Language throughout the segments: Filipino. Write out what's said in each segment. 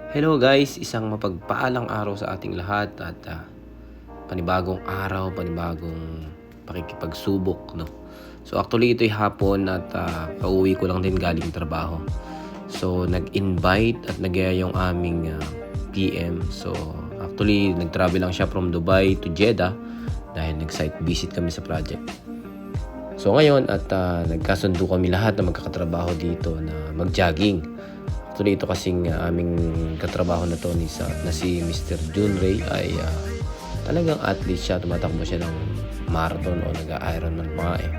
Hello guys, isang mapagpaalang araw sa ating lahat at panibagong araw, panibagong pakikipagsubok, no? So actually ito'y hapon at pauwi ko lang din galing trabaho. So nag-invite at nagyaya yung aming PM. So actually nag-travel lang siya from Dubai to Jeddah dahil nag-site visit kami sa project. So ngayon at nagkasundo kami lahat na magkakatrabaho dito na mag-jogging. Actually ito kasing aming katrabaho na to na si Mr. Jun Ray ay talagang athlete siya, tumatakbo siya ng marathon o nag-Ironman pa nga eh.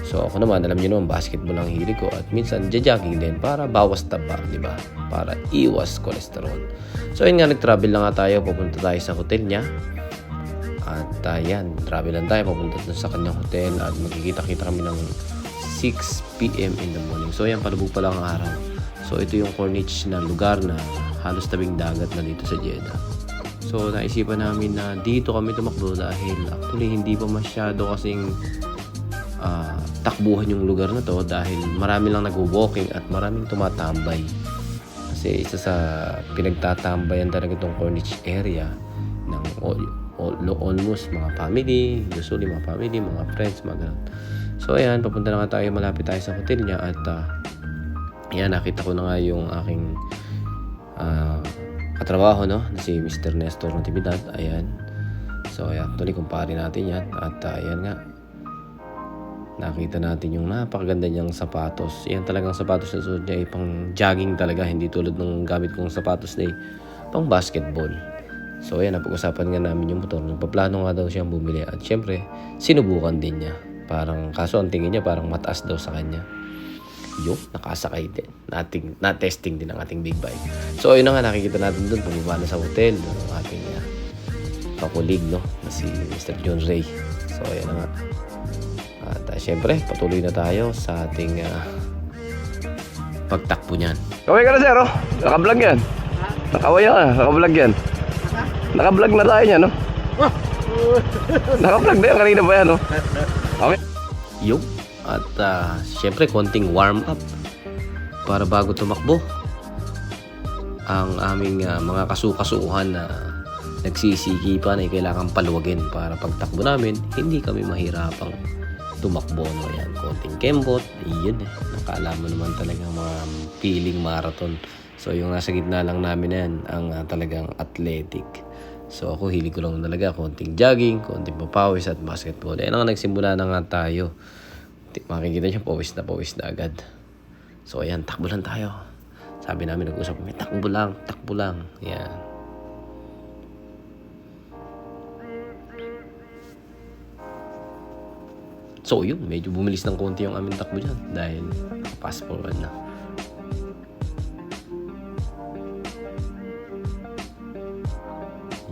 So ako naman, alam niyo naman, basketball ang hilig ko at minsan jogging din para bawas taba, di ba? Para iwas cholesterol. So yun nga, nag-travel lang nga tayo, pupunta tayo sa hotel niya. At yan, travel lang tayo, papunta dun sa kanyang hotel at magkikita-kita kami ng 6 PM in the morning. So yan, palubog pa lang ang araw. So ito yung Corniche na lugar na halos tabing dagat na dito sa Jeddah. So naisipan namin na dito kami tumakbo dahil actually hindi pa masyado kasing takbuhan yung lugar na to dahil marami lang nag-walking at maraming tumatambay. Kasi isa sa pinagtatambayan talaga itong Corniche area ng almost mga family, usually mga family, mga friends, mga ganun. So ayan, papunta na nga tayo, malapit tayo sa hotel niya at ayan, nakita ko na nga yung aking katrabaho, no? Na si Mr. Nestor Natividad. Ayan. So, ayan. Actually, kumpare natin yan. At ayan nga. Nakita natin yung napakaganda niyang sapatos. Yan talagang sapatos na suot niya. Pang jogging talaga. Hindi tulad ng gamit kong sapatos na pang basketball. So, ayan. Napag-usapan nga namin yung motor. Nagpaplano nga daw siyang bumili. At syempre, sinubukan din niya. Kaso ang tingin niya parang mataas daw sa kanya. Yung nakasakay din. Na-testing din ang ating big bike. So, yun na nga, nakikita natin doon. Bumaba na sa hotel. Ang ating kakulig, no? Na si Mr. John Ray. So, yun na nga. At syempre, patuloy na tayo sa ating pagtakbo niyan. Kaway ka na, sir, oh. Naka-vlog yan. Nakaway ka, naka-vlog yan. Naka-vlog na tayo niya, no? Naka-vlog na yan. Kanina ba yan, no? Okay. Yung at syempre konting warm up para bago tumakbo ang aming mga kasukasuhan na nagsisikipan ay kailangan paluwagin para pagtakbo namin hindi kami mahirapang tumakbo, no? Yan, konting kembot, iyon eh, nakala mo naman talagang mga feeling marathon. So yung nasa gitna lang namin yan ang talagang athletic. So ako hilig ko lang talaga konting jogging, konting papawis at basketball. Ayan nga, nagsimula na nga tayo. Makikita niyo, pawis na agad. So ayan, takbo lang tayo. Sabi namin, nag-usap kami, takbo lang. Yan. So yun, medyo bumilis ng konti yung aming takbo dyan dahil fast forward na.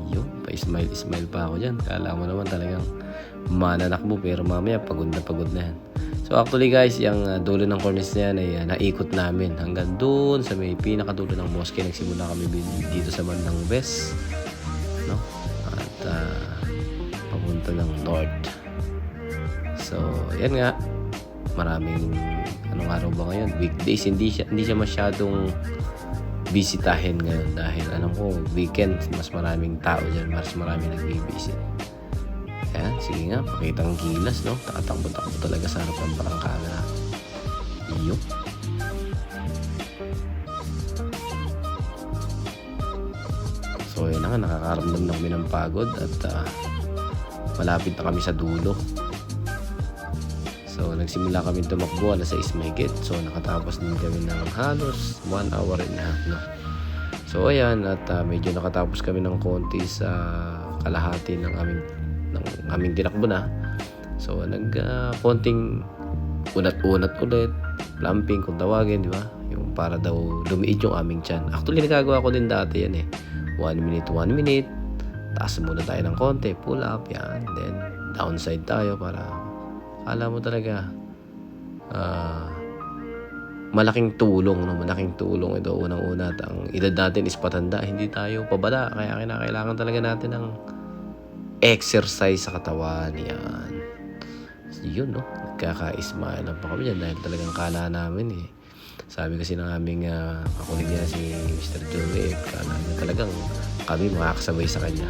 Yun, pa-smile pa ako dyan. Kala mo naman talagang mananakbo pero mamaya pagod na yan. So actually guys, yung dulo ng Corniche na yan ay naikot namin hanggang doon sa may pinakadulo ng mosque. Nagsimula kami dito sa bandang west, no? At papunta ng north. So yan nga, maraming anong araw ba ngayon? Weekdays, hindi siya masyadong bisitahin ngayon dahil alam ko weekend mas maraming tao dyan, mas maraming nagbi-visit. Ayan, sige nga, pakitang gilas, no? Takatakbo-takbo talaga sa harapan pa ng camera. Iyo. So, yun na nga, nakakaramdam na kami ng pagod at malapit na kami sa dulo. So, nagsimula kami tumakbo alas 6 mahigit. So, nakatapos din kami ng halos 1 hour and a half, no? So, ayan, at medyo nakatapos kami ng konti sa kalahati ng aming tinakbo na. So konting unat-unat ulit, plumping kung tawagin, di ba? Yung para daw lumiit yung aming tiyan. Actually nagagawa ko din dati yan eh. 1 minute. Taas muna tayo ng konti, pull up, yan. Then downside tayo para alam mo talaga malaking tulong, no? Malaking tulong ito. Unang-una, ang edad natin is patanda, hindi tayo pabada. Kaya kailangan talaga natin ng exercise sa katawan, yan. Yun, no? Nagkaka-smile lang pa kami dyan dahil talagang kala namin eh. Sabi kasi ng aming kakulig niya si Mr. Joey. Kala niya talagang kami makakasabay sa kanya.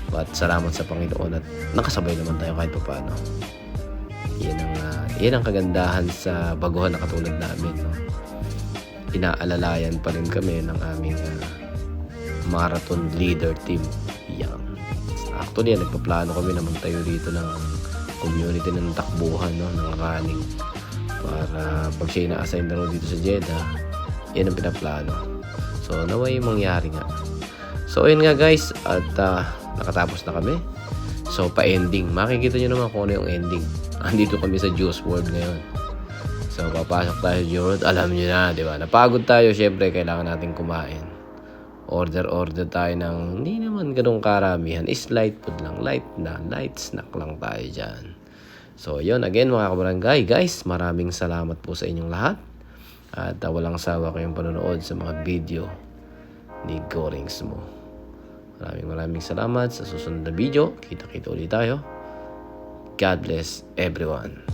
But salamat sa Panginoon at nakasabay naman tayo kahit pa paano. Yan ang kagandahan sa baguhan na katulad namin. No? Inaalalayan pa rin kami ng aming marathon leader team. Yan. Actually, nagpaplano kami naman tayo dito ng community ng takbuhan, no? Ng running. Para pag siya na-assign na dito sa Jeddah, yan ang pinaplano. So, naway mangyari nga. So, ayun nga guys, at nakatapos na kami. So, pa-ending. Makikita nyo naman kung ano yung ending. Andito kami sa Juice WRLD ngayon. So, papasok tayo sa Juice WRLD. Alam nyo na, di ba? Napagod tayo. Siyempre, kailangan natin kumain. Order tayo ng hindi naman ganun karamihan. Is light food lang. Light snack lang tayo dyan. So, yun. Again, mga kabarangay. Guys, maraming salamat po sa inyong lahat. At walang sawa kayong panonood sa mga video ni Gorings mo. Maraming salamat sa susunod na video. Kita-kita ulit tayo. God bless everyone.